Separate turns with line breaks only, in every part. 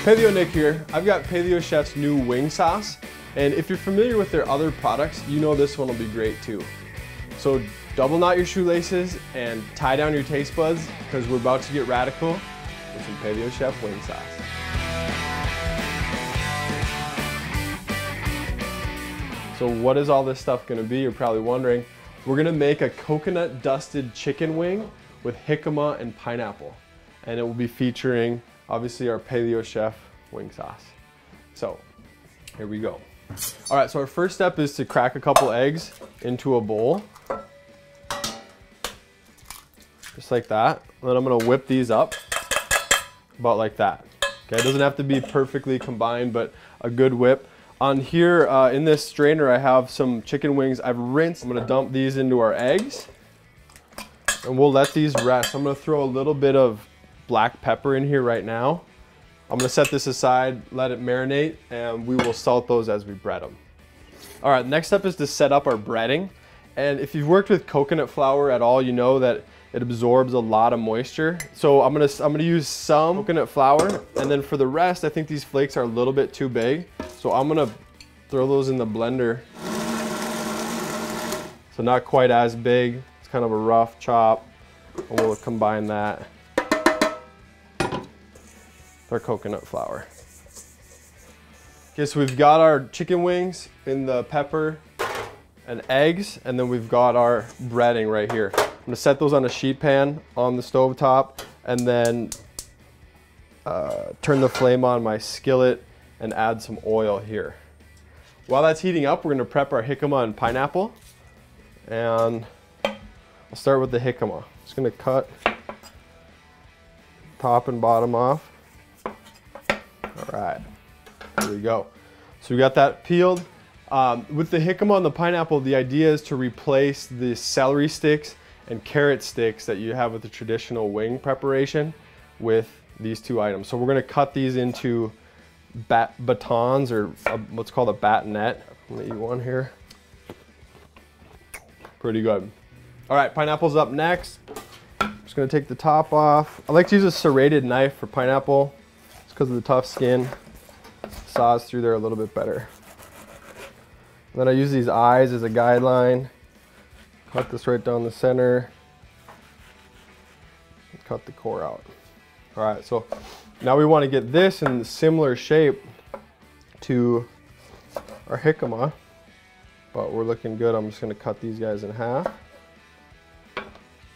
Paleo Nick here. I've got Paleo Chef's new wing sauce, and if you're familiar with their other products, you know this one will be great too. So double knot your shoelaces and tie down your taste buds, because we're about to get radical with some Paleo Chef wing sauce. So what is all this stuff gonna be? You're probably wondering. We're gonna make a coconut dusted chicken wing with jicama and pineapple. And it will be featuring, obviously, our Paleo Chef wing sauce. So, here we go. All right, so our first step is to crack a couple eggs into a bowl. Just like that. Then I'm gonna whip these up, about like that. Okay, it doesn't have to be perfectly combined, but a good whip. On here, in this strainer, I have some chicken wings I've rinsed. I'm gonna dump these into our eggs, and we'll let these rest. I'm gonna throw a little bit of black pepper in here right now. I'm gonna set this aside, let it marinate, and we will salt those as we bread them. All right, next step is to set up our breading. And if you've worked with coconut flour at all, you know that it absorbs a lot of moisture. So I'm gonna use some coconut flour, and then for the rest, I think these flakes are a little bit too big. So I'm gonna throw those in the blender. So not quite as big, it's kind of a rough chop. And we'll combine that with our coconut flour. Okay, so we've got our chicken wings in the pepper and eggs, and then we've got our breading right here. I'm gonna set those on a sheet pan on the stove top, and then turn the flame on my skillet and add some oil here. While that's heating up, we're gonna prep our jicama and pineapple. And I'll start with the jicama. Just gonna cut top and bottom off. All right, here we go. So we got that peeled. With the jicama and the pineapple, the idea is to replace the celery sticks and carrot sticks that you have with the traditional wing preparation with these two items. So we're gonna cut these into batons, or what's called a batonette. I'm gonna eat one here. Pretty good. All right, pineapple's up next. I'm just gonna take the top off. I like to use a serrated knife for pineapple. It's because of the tough skin. Saws through there a little bit better. And then I use these eyes as a guideline. Cut this right down the center. And cut the core out. All right, so now we want to get this in a similar shape to our jicama, but we're looking good. I'm just gonna cut these guys in half.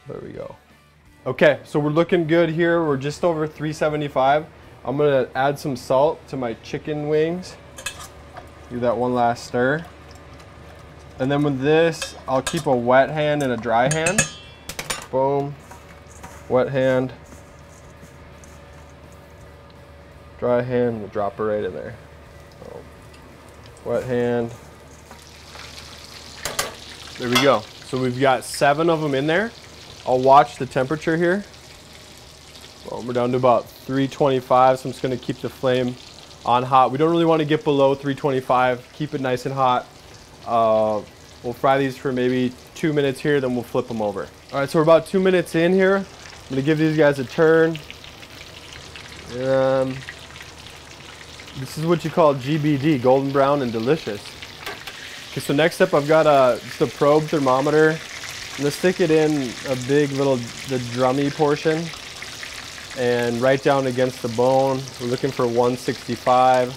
There we go. Okay, so we're looking good here. We're just over 375. I'm gonna add some salt to my chicken wings. Do that one last stir. And then with this, I'll keep a wet hand and a dry hand. Boom, wet hand. Dry hand, we'll drop it right in there. So, wet hand. There we go. So we've got 7 of them in there. I'll watch the temperature here. Well, we're down to about 325, so I'm just gonna keep the flame on hot. We don't really want to get below 325. Keep it nice and hot. We'll fry these for maybe 2 minutes here, then we'll flip them over. All right, so we're about 2 minutes in here. I'm gonna give these guys a turn. This is what you call GBD, golden brown and delicious. Okay, so next up I've got just a probe thermometer. I'm gonna stick it in a big little, the drummy portion, and right down against the bone. We're looking for 165. I'm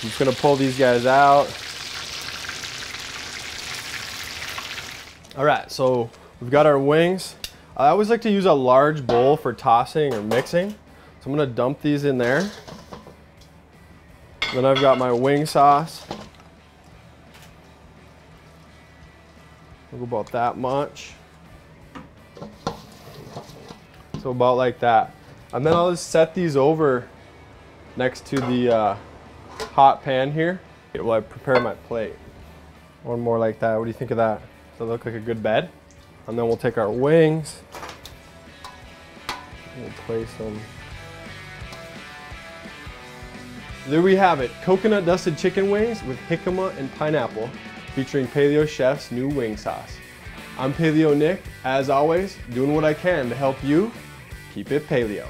just gonna pull these guys out. All right, so we've got our wings. I always like to use a large bowl for tossing or mixing. So I'm gonna dump these in there. Then I've got my wing sauce. We'll go about that much. So about like that. And then I'll just set these over next to the hot pan here while I prepare my plate. One more like that. What do you think of that? Does that look like a good bed? And then we'll take our wings. We'll place them. There we have it, coconut dusted chicken wings with jicama and pineapple, featuring Paleo Chef's new wing sauce. I'm Paleo Nick, as always, doing what I can to help you keep it paleo.